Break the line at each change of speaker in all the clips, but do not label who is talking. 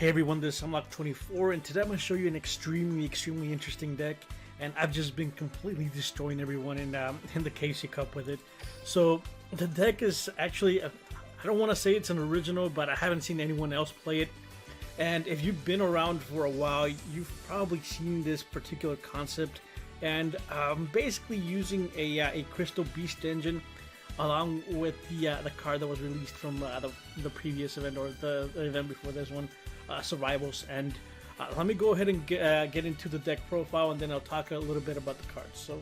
Hey everyone, this is Unlock24, and today I'm going to show you an extremely interesting deck, and I've just been completely destroying everyone in the KC Cup with it. So the deck is actually, I don't want to say it's an original, but I haven't seen anyone else play it. And if you've been around for a while, you've probably seen this particular concept. And basically using a Crystal Beast engine along with the card that was released from the previous event, or the event before this one, Survivals. And let me go ahead and get into the deck profile, and then I'll talk a little bit about the cards. So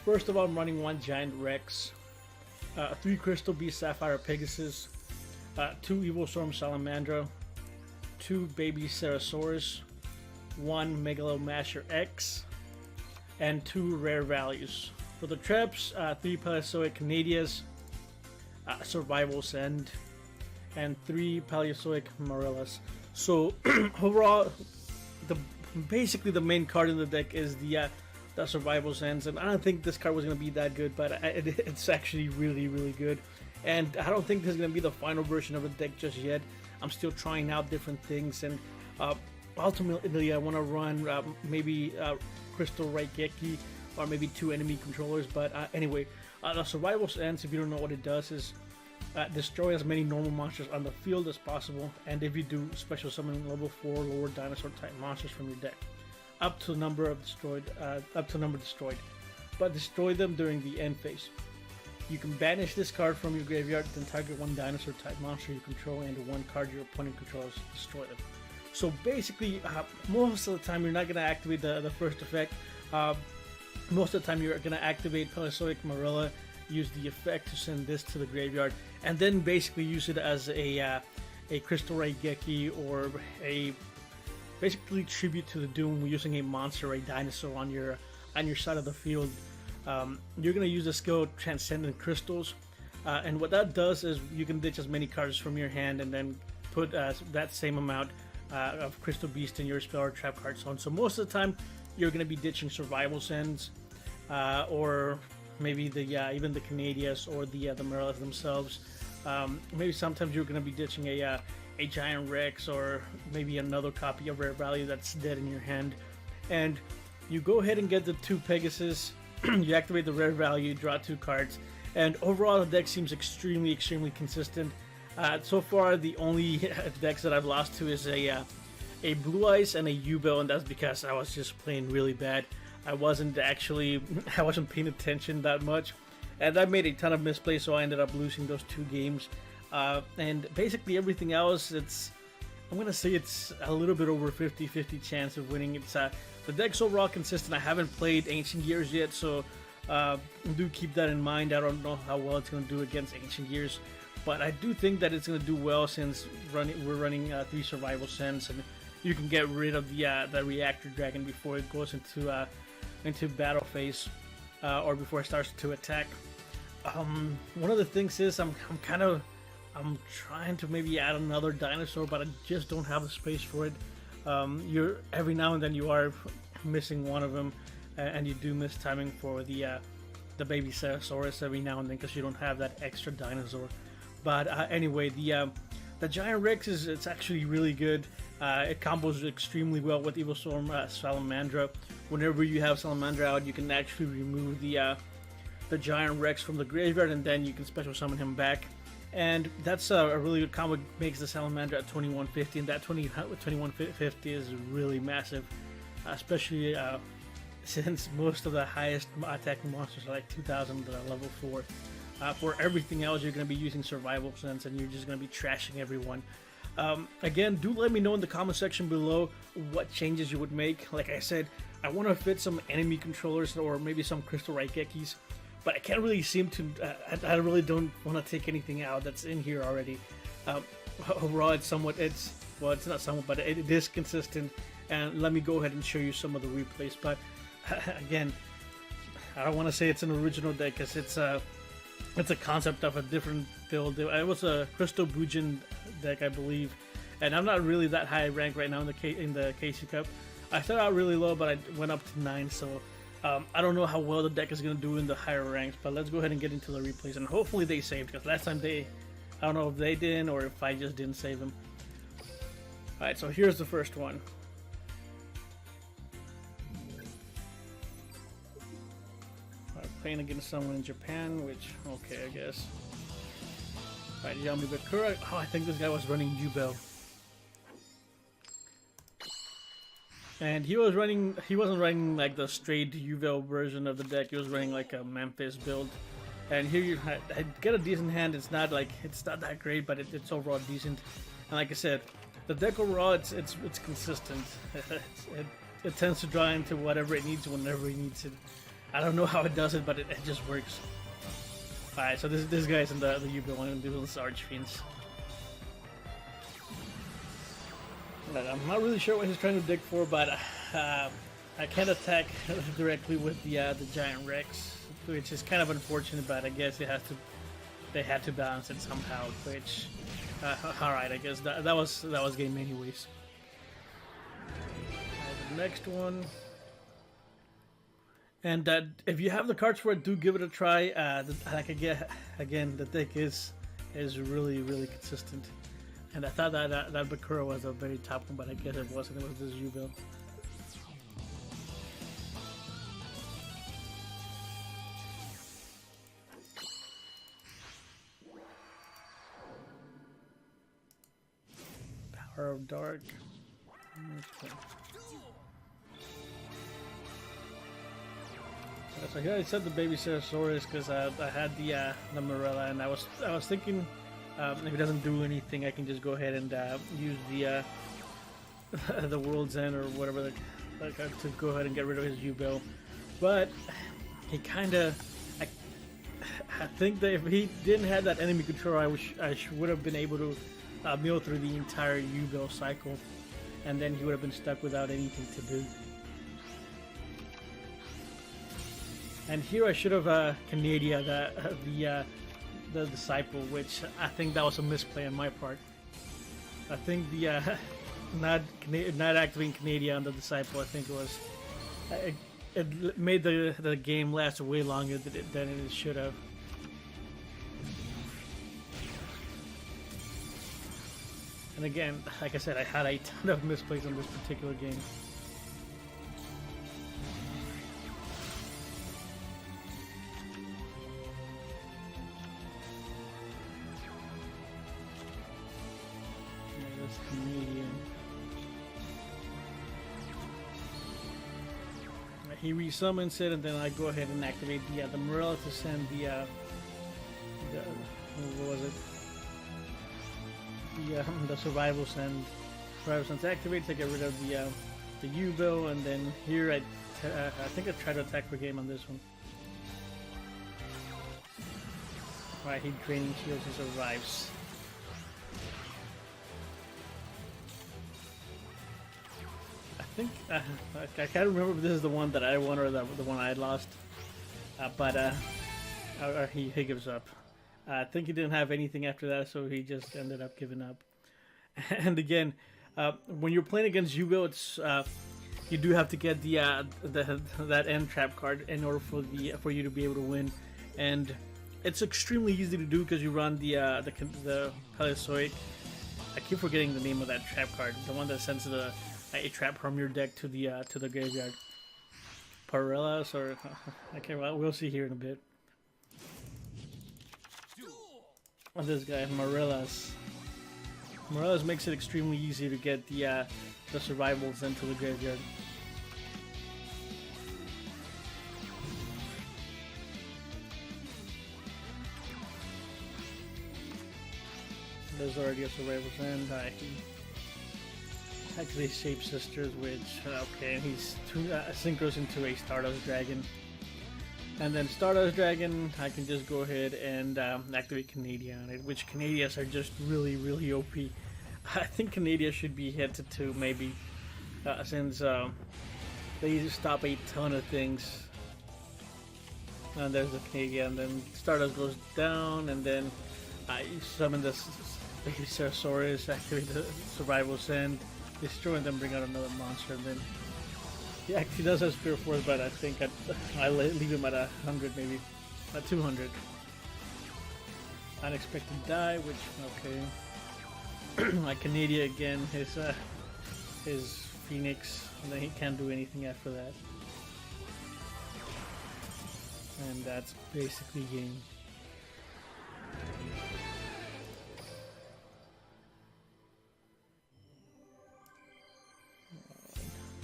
first of all, I'm running one Giant Rex, 3 Crystal Beast Sapphire Pegasus, 2 Evilswarm Salamandra, 2 Babycerasaurus, 1 Megalosmasher X, and 2 rare values. For the traps, 3 Paleozoic Canadias, Survivals, and 3 Paleozoic Marrellas. So overall, basically the main card in the deck is the Survivals Ends, and I don't think this card was going to be that good, but it's actually really good. And I don't think this is going to be the final version of the deck just yet. I'm still trying out different things, and ultimately I want to run maybe Crystal Raigeki, or maybe 2 enemy controllers. But anyway, the Survivals Ends, if you don't know what it does, is destroy as many normal monsters on the field as possible, and if you do, special summon level 4 lower dinosaur type monsters from your deck up to number destroyed, but destroy them during the end phase. You can banish this card from your graveyard, then target 1 dinosaur type monster you control and 1 card your opponent controls, destroy them. So basically, most of the time you're not going to activate the first effect. Most of the time you're going to activate Paleozoic Marrella, use the effect to send this to the graveyard, and then basically use it as a Crystal Raigeki, or a basically tribute to the Doom using a monster, a dinosaur on your side of the field. You're going to use the skill Transcendent Crystals, and what that does is you can ditch as many cards from your hand and then put that same amount of Crystal Beast in your spell or trap card zone. So most of the time you're going to be ditching Survivals Ends, or maybe even the Canadias or the Marrellas themselves. Maybe sometimes you're going to be ditching a Giant Rex, or maybe another copy of rare value that's dead in your hand. And you go ahead and get the 2 Pegasus, you activate the rare value, draw 2 cards, and overall the deck seems extremely consistent. So far the only decks that I've lost to is a Blue Eyes and a U-Bell, and that's because I was just playing really bad. I wasn't paying attention that much, and I made a ton of misplays, so I ended up losing those 2 games. And basically everything else, I'm gonna say it's a little bit over 50-50 chance of winning. It's the deck's overall consistent. I haven't played Ancient Years yet, so do keep that in mind. I don't know how well it's gonna do against Ancient Years, but I do think that it's gonna do well, since we're running 3 Survival Sends, and you can get rid of the Reactor Dragon before it goes into battle phase, or before it starts to attack. One of the things is I'm trying to maybe add another dinosaur, but I just don't have the space for it. Every now and then you are missing one of them, and you do miss timing for the Babycerasaurus every now and then, because you don't have that extra dinosaur. But anyway, the Giant Rex it's actually really good. It combos extremely well with Evilswarm Salamandra. Whenever you have Salamandra out, you can actually remove the Giant Rex from the graveyard, and then you can special summon him back. And that's a really good combo. It makes the Salamandra at 2150, and that 2150 is really massive, especially since most of the highest attacking monsters are like 2000 level 4. For everything else, you're going to be using Survival Sense, and you're just going to be trashing everyone. Again, do let me know in the comment section below what changes you would make. Like I said, I want to fit some enemy controllers, or maybe some Crystal Raigekis, but I can't really seem to, I really don't want to take anything out that's in here already. Overall, it's not somewhat, but it is consistent, and let me go ahead and show you some of the replays. But again, I don't want to say it's an original deck, because it's a concept of a different build. It was a Crystal Bujin deck, I believe, and I'm not really that high rank right now in the KC Cup. I started out really low, but I went up to 9, so I don't know how well the deck is going to do in the higher ranks, but let's go ahead and get into the replays, and hopefully they saved, because last time I don't know if they didn't or if I just didn't save them. Alright, so here's the first one. Playing against someone in Japan, which, okay, I guess. Alright, Yami Bakura. Oh, I think this guy was running Yubel. And he wasn't running like the straight Yubel version of the deck, he was running like a Memphis build. And here you get a decent hand. It's not that great, but it's overall decent. And like I said, the deck overall, it's consistent. It tends to draw into whatever it needs whenever it needs it. I don't know how it does it, but it just works. Alright, so this guy's in the Yubel one, and these Archfiends. I'm not really sure what he's trying to dig for, but I can't attack directly with the Giant Rex, which is kind of unfortunate, but I guess they had to balance it somehow, which alright, I guess that was game anyways. The next one. And if you have the cards for it, do give it a try. Again, the deck is really consistent. And I thought that Bakura was a very top one, but I guess it wasn't. It was this Yubel. Power of Dark. Okay. So here I said the Babycerasaurus because I had the Marrella, and I was thinking if it doesn't do anything, I can just go ahead and use the World's End or whatever to go ahead and get rid of his Yubel. But he kind of, I think that if he didn't have that enemy control, I would have been able to mill through the entire Yubel cycle, and then he would have been stuck without anything to do. And here I should have Canadia, the disciple, which I think that was a misplay on my part. I think the not activating Canadia on the disciple, I think it was it made the game last way longer than it should have. And again, like I said, I had a ton of misplays on this particular game. He resummons it, and then I go ahead and activate the Marrella to send what was it? The Survival Send. Survival Send activates. I get rid of the Yubel, and then here I think I try to attack for game on this one. Alright, he draining shields, he survives. I think I can't remember if this is the one that I won or the one I lost, but he gives up. I think he didn't have anything after that, so he just ended up giving up. And again, when you're playing against Yubel, it's you do have to get that end trap card in order for you to be able to win, and it's extremely easy to do because you run the Paleozoic. I keep forgetting the name of that trap card, the one that sends a trap from your deck to the graveyard. Marrellas, or okay, well, we'll see here in a bit. Oh, this guy, Marrellas. Marrellas makes it extremely easy to get the survivals into the graveyard. There's already a survival's end. Actually, Shape Sisters, which okay, and he's synchros into a Stardust Dragon, and then Stardust Dragon, I can just go ahead and activate Canadia on it, which Canadias are just really OP. I think Canadia should be hit to 2 maybe, since they stop a ton of things. And there's the Canadia, and then Stardust goes down, and then I summon the Babycerasaurus, activate the Survival Send, destroy, and then bring out another monster, and then he actually does have Spirit Force, but I think I leave him at 100, maybe at 200. Unexpected die, which okay. like Canadia again, his Phoenix, and then he can't do anything after that. And that's basically game.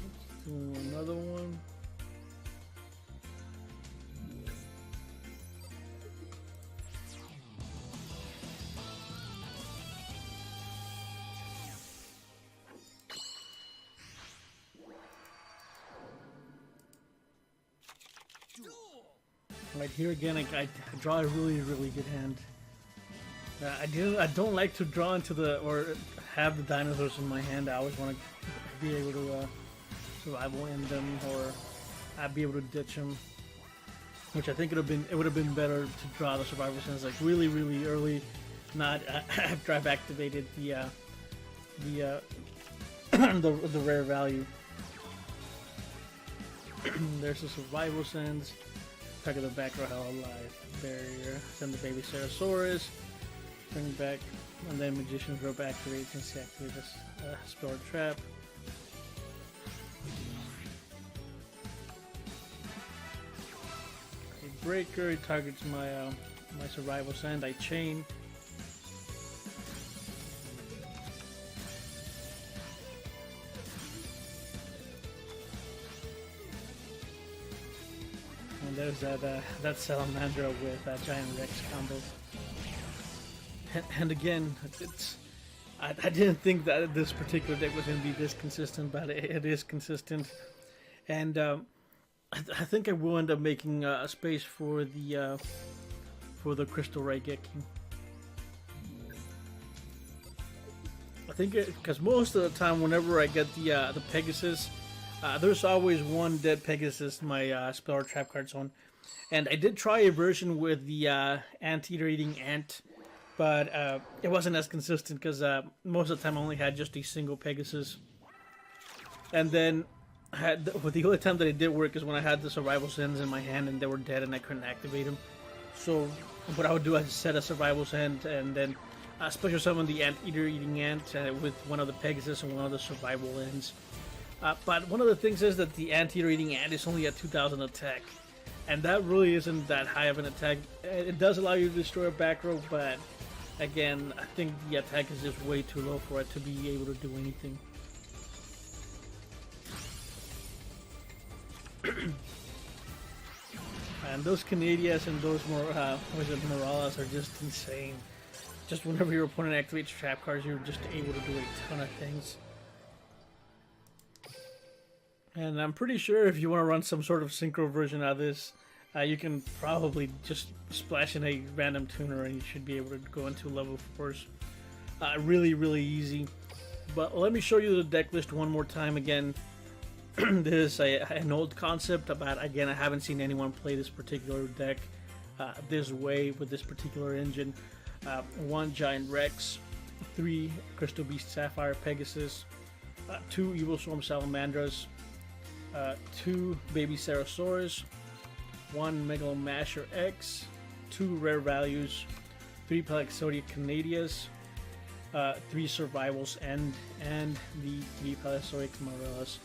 Let's do another one. Right here again, I draw a really good hand. I don't like to draw into the or have the dinosaurs in my hand. I always want to be able to survival end them or be able to ditch them. Which I think it would have been better to draw the survival sense like really early, not after I've activated the the rare value. There's the survival sense. Target the back row hell alive. Barrier. Send the Babycerasaurus. Bring back. And then Magician's Rope activates and activate this spell trap. A breaker. It targets my my survival sand. I chain. And there's that Salamandra with that Giant Rex combo. And again, I didn't think that this particular deck was going to be this consistent, but it is consistent. And I think I will end up making a space for the Crystal Raigeki. I think because most of the time, whenever I get the Pegasus, there's always one dead Pegasus my spell or trap cards on. And I did try a version with the Anteater Eating Ant, but it wasn't as consistent because most of the time I only had just a single Pegasus. And then the only time that it did work is when I had the Survival Sands in my hand and they were dead and I couldn't activate them. So what I would do is set a Survival Sand and then special summon the Anteater Eating Ant with one of the Pegasus and one of the Survival Ends. But one of the things is that the Anteater Eating Ant is only at 2000 attack. And that really isn't that high of an attack. It does allow you to destroy a back row, but again, I think the attack is just way too low for it to be able to do anything. And those Canadias and those Marrellas are just insane. Just whenever your opponent activates trap cards, you're just able to do a ton of things. And I'm pretty sure if you want to run some sort of synchro version of this, you can probably just splash in a random tuner and you should be able to go into level 4s. Really easy. But let me show you the deck list one more time again. This is an old concept, but again, I haven't seen anyone play this particular deck this way with this particular engine. 1 Giant Rex, 3 Crystal Beast Sapphire Pegasus, 2 Evilswarm Salamandras, 2 Babycerasaurus, 1 Megalosmasher X, 2 rare values, 3 Paleozoic Canadias, 3 survivals, and the 3 Paleozoic Marrellas.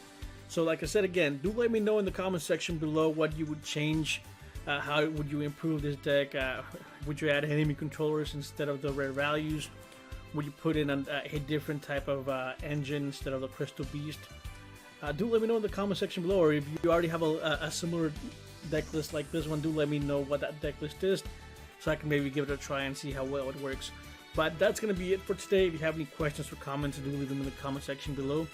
So like I said again, do let me know in the comment section below what you would change. How would you improve this deck? Would you add enemy controllers instead of the rare values? Would you put in a different type of engine instead of the Crystal Beast? Do let me know in the comment section below, or if you already have a similar deck list like this one, do let me know what that deck list is, so I can maybe give it a try and see how well it works. But that's going to be it for today. If you have any questions or comments, do leave them in the comment section below.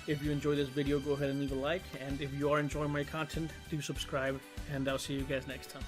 If you enjoyed this video, go ahead and leave a like, and if you are enjoying my content, do subscribe, and I'll see you guys next time.